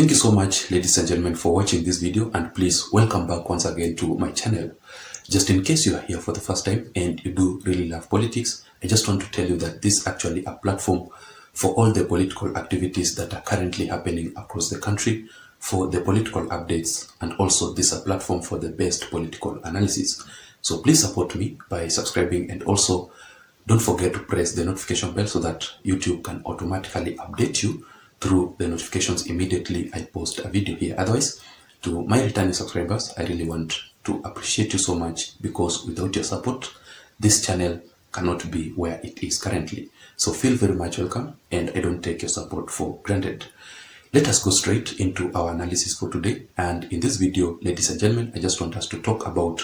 thank you so much, ladies and gentlemen, for watching this video, and please welcome back once again to my channel. Just in case you are here for the first time and you do really love politics, I just want to tell you that this is actually a platform for all the political activities that are currently happening across the country, for the political updates, and also this is a platform for the best political analysis. So please support me by subscribing, and also don't forget to press the notification bell so that YouTube can automatically update you through the notifications immediately I post a video here. Otherwise, to my returning subscribers, I really want to appreciate you so much, because without your support, this channel cannot be where it is currently. So feel very much welcome, and I don't take your support for granted. Let us go straight into our analysis for today. And in this video, ladies and gentlemen, I just want us to talk about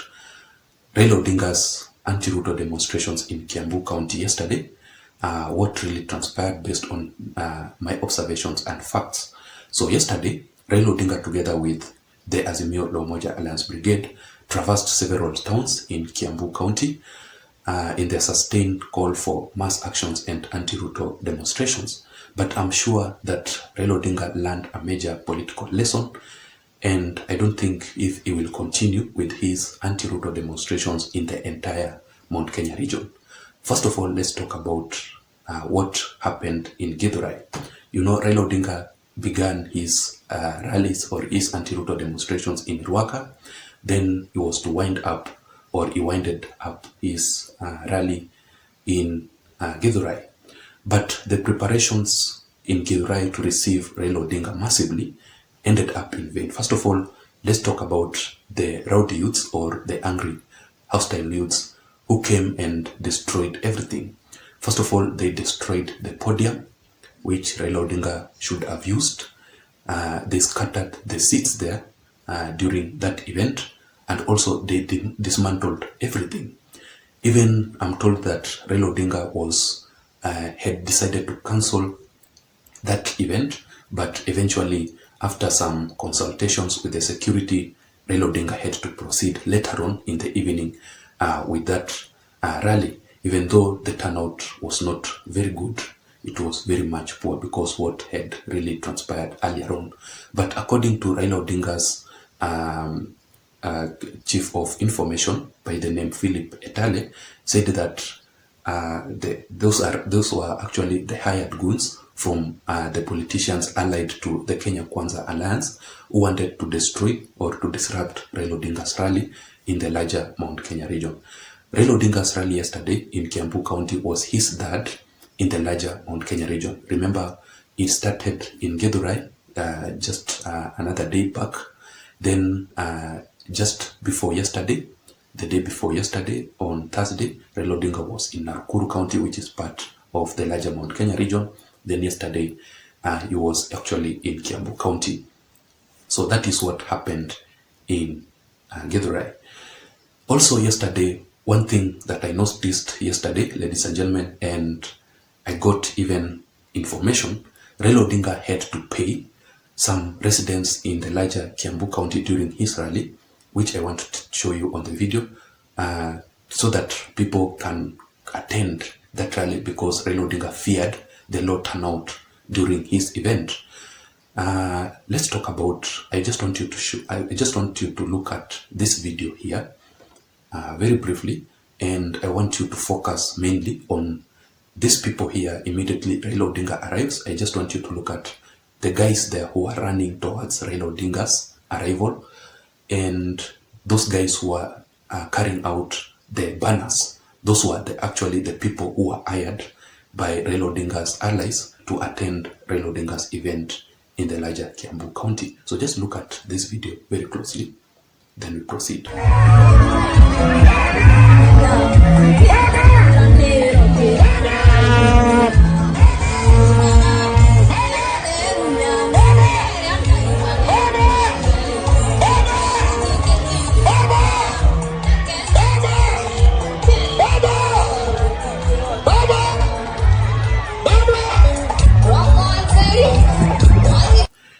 Raila Odinga's anti-Ruto demonstrations in Kiambu County yesterday, what really transpired based on my observations and facts. So yesterday, Raila Odinga, together with the Azimio La Umoja Alliance Brigade, traversed several towns in Kiambu County in their sustained call for mass actions and anti-Ruto demonstrations. But I'm sure that Raila Odinga learned a major political lesson, and I don't think if he will continue with his anti-Ruto demonstrations in the entire Mount Kenya region. First of all, let's talk about what happened in Githurai. You know, Raila Odinga began his rallies or his anti-Ruto demonstrations in Ruaka. Then he was to he winded up his rally in Githurai. But the preparations in Githurai to receive Raila Odinga massively ended up in vain. First of all, let's talk about the rowdy youths, or the angry, hostile youths, who came and destroyed everything. First of all, they destroyed the podium, which Raila Odinga should have used. They scattered the seats there during that event, and also they dismantled everything. Even I'm told that Raila Odinga had decided to cancel that event, but eventually, after some consultations with the security, Raila Odinga had to proceed later on in the evening with that rally. Even though the turnout was not very good, it was very much poor because what had really transpired earlier on. But according to Raila Odinga's chief of information by the name Philip Etale, said that those were actually the hired goons from the politicians allied to the Kenya Kwanza Alliance, who wanted to destroy or to disrupt Raila Odinga's rally in the larger Mount Kenya region. Raila Odinga's rally yesterday in Kiambu County was his third in the larger Mount Kenya region. Remember, it started in Githurai just another day back. Then just before yesterday, the day before yesterday, on Thursday, Raila Odinga was in Nakuru County, which is part of the larger Mount Kenya region. Then yesterday, he was actually in Kiambu County. So that is what happened in Githurai. Also yesterday, one thing that I noticed yesterday, ladies and gentlemen, and I got even information, Raila Odinga had to pay some residents in the larger Kiambu County during his rally, which I want to show you on the video, so that people can attend that rally, because Raila Odinga feared the low turnout during his event. Let's talk about, I just want you to look at this video here very briefly, and I want you to focus mainly on these people here. Immediately Raila Odinga arrives, I just want you to look at the guys there who are running towards Raila Odinga's arrival, and those guys who are carrying out the banners. Those were actually the people who were hired by Raila Odinga's allies to attend Raila Odinga's event in the larger Kiambu County. So just look at this video very closely, then we proceed.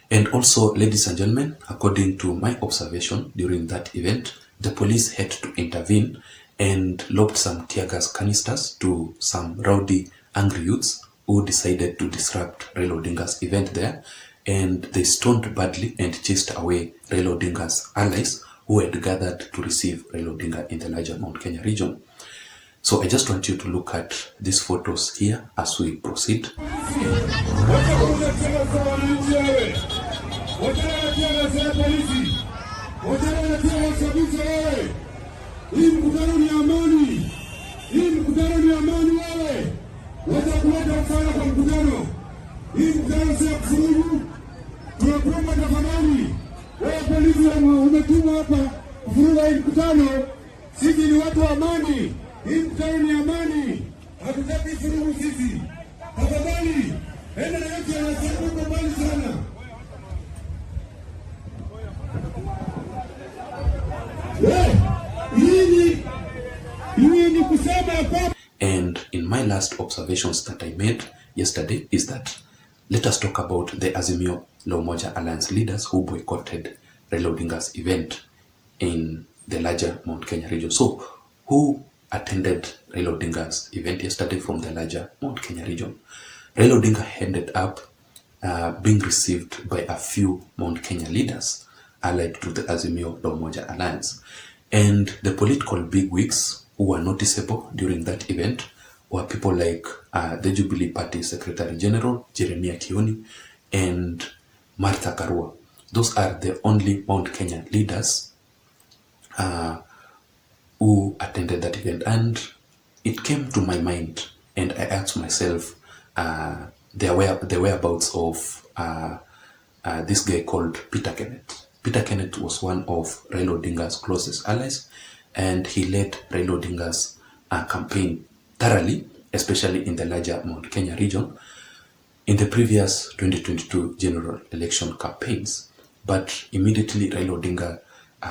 And also, ladies and gentlemen, according to my observation during that event, the police had to intervene and lobbed some tear gas canisters to some rowdy, angry youths who decided to disrupt Raila Odinga's event there. and they stoned badly and chased away Raila Odinga's allies who had gathered to receive Raila Odinga in the larger Mount Kenya region. So I just want you to look at these photos here as we proceed. Hii mkutano ni amani. Hii mkutano ni amani wewe. Watakuleta mfano kwa mkutano. Hii mkutano si kufurugu. Tunakuomba tafadhali. Wewe polisi umetumwa hapa kufuruga hii mkutano. Sisi ni watu wa amani. Hii mkutano ni amani. Hatutaki furugu sisi. Tafadhali. Enda na yote yanasema mbali sana. And in my last observations that I made yesterday is that let us talk about the Azimio La Umoja Alliance leaders who boycotted Raila Odinga's event in the larger Mount Kenya region. So, who attended Raila Odinga's event yesterday from the larger Mount Kenya region? Raila Odinga ended up being received by a few Mount Kenya leaders allied to the Azimio La Umoja Alliance. And the political bigwigs who were noticeable during that event were people like the Jubilee Party Secretary General, Jeremiah Kioni, and Martha Karua. Those are the only Mount Kenya leaders who attended that event. And it came to my mind, and I asked myself the whereabouts of this guy called Peter Kenneth. Peter Kenneth was one of Raila Odinga's closest allies, and he led Raila Odinga's campaign thoroughly, especially in the larger Mount Kenya region, in the previous 2022 general election campaigns. But immediately Raila Odinga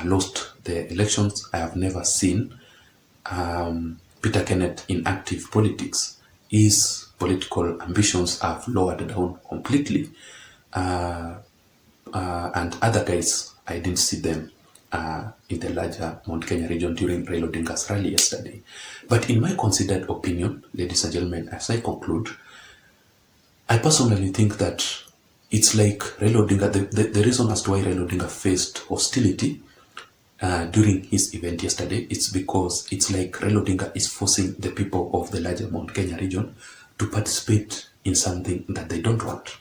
lost the elections. I have never seen Peter Kenneth in active politics. His political ambitions have lowered down completely. And other guys, I didn't see them in the larger Mount Kenya region during Raila Odinga's rally yesterday. But in my considered opinion, ladies and gentlemen, as I conclude, I personally think that it's like Raila Odinga, the reason as to why Raila Odinga faced hostility during his event yesterday, it's because it's like Raila Odinga is forcing the people of the larger Mount Kenya region to participate in something that they don't want.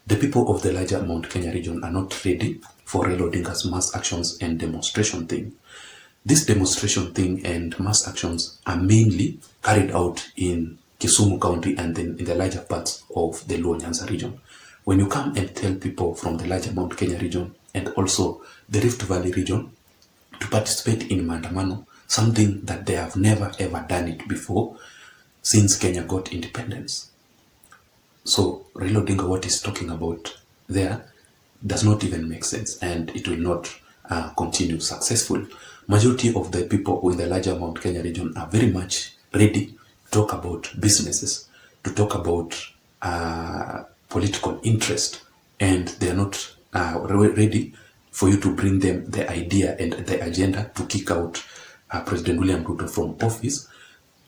The people of the larger Mount Kenya region are not ready for Raila Odinga's mass actions and demonstration thing. This demonstration thing and mass actions are mainly carried out in Kisumu County and then in the larger parts of the Luo Nyanza region. When you come and tell people from the larger Mount Kenya region and also the Rift Valley region to participate in maandamano, something that they have never ever done it before since Kenya got independence. So Raila Odinga, what he's talking about there does not even make sense, and it will not continue successful. Majority of the people in the larger Mount Kenya region are very much ready to talk about businesses, to talk about political interest, and they are not ready for you to bring them the idea and the agenda to kick out President William Ruto from office,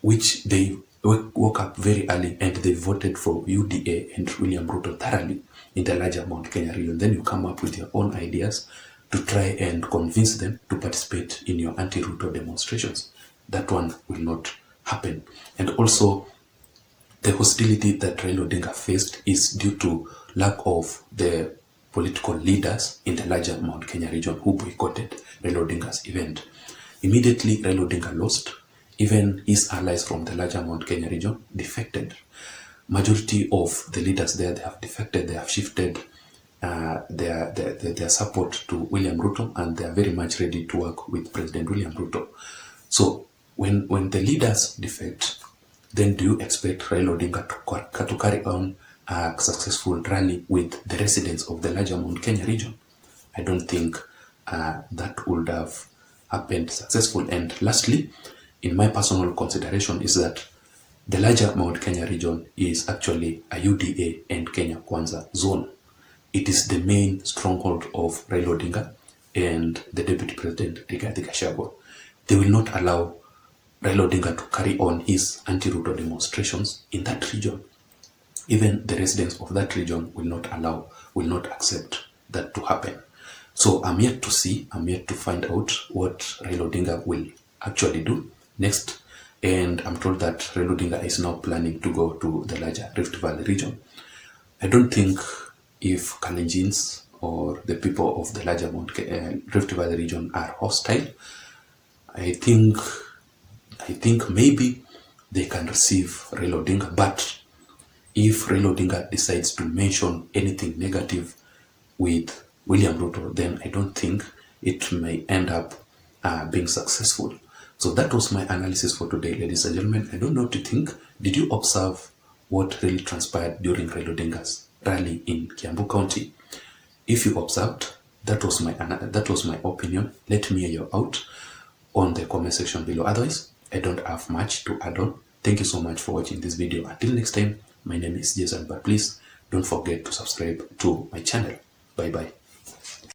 which they woke up very early and they voted for UDA and William Ruto thoroughly in the larger Mount Kenya region. Then you come up with your own ideas to try and convince them to participate in your anti-Ruto demonstrations. That one will not happen. And also, the hostility that Raila Odinga faced is due to lack of the political leaders in the larger Mount Kenya region who boycotted Raila Odinga's event. Immediately, Raila Odinga lost. Even his allies from the larger Mount Kenya region defected. Majority of the leaders there, they have defected, they have shifted their support to William Ruto, and they are very much ready to work with President William Ruto. So when the leaders defect, then do you expect Raila Odinga to carry on a successful rally with the residents of the larger Mount Kenya region? I don't think that would have happened successful. And lastly, in my personal consideration, is that the larger Mount Kenya region is actually a UDA and Kenya Kwanza zone. It is the main stronghold of Raila Odinga and the Deputy President Rigathi Gachagua. They will not allow Raila Odinga to carry on his anti-Ruto demonstrations in that region. even the residents of that region will not accept that to happen. So I'm yet to see, I'm yet to find out what Raila Odinga will actually do next. And I'm told that Raila Odinga is now planning to go to the larger Rift Valley region. I don't think if Kalenjins or the people of the larger Rift Valley region are hostile. I think maybe they can receive Raila Odinga, but if Raila Odinga decides to mention anything negative with William Ruto, then I don't think it may end up being successful. So that was my analysis for today, ladies and gentlemen. I don't know what to think. Did you observe what really transpired during Raila Odinga's rally in Kiambu County? If you observed, that was my opinion. Let me hear you out on the comment section below. Otherwise, I don't have much to add on. Thank you so much for watching this video. Until next time, my name is Json, but please don't forget to subscribe to my channel. Bye bye.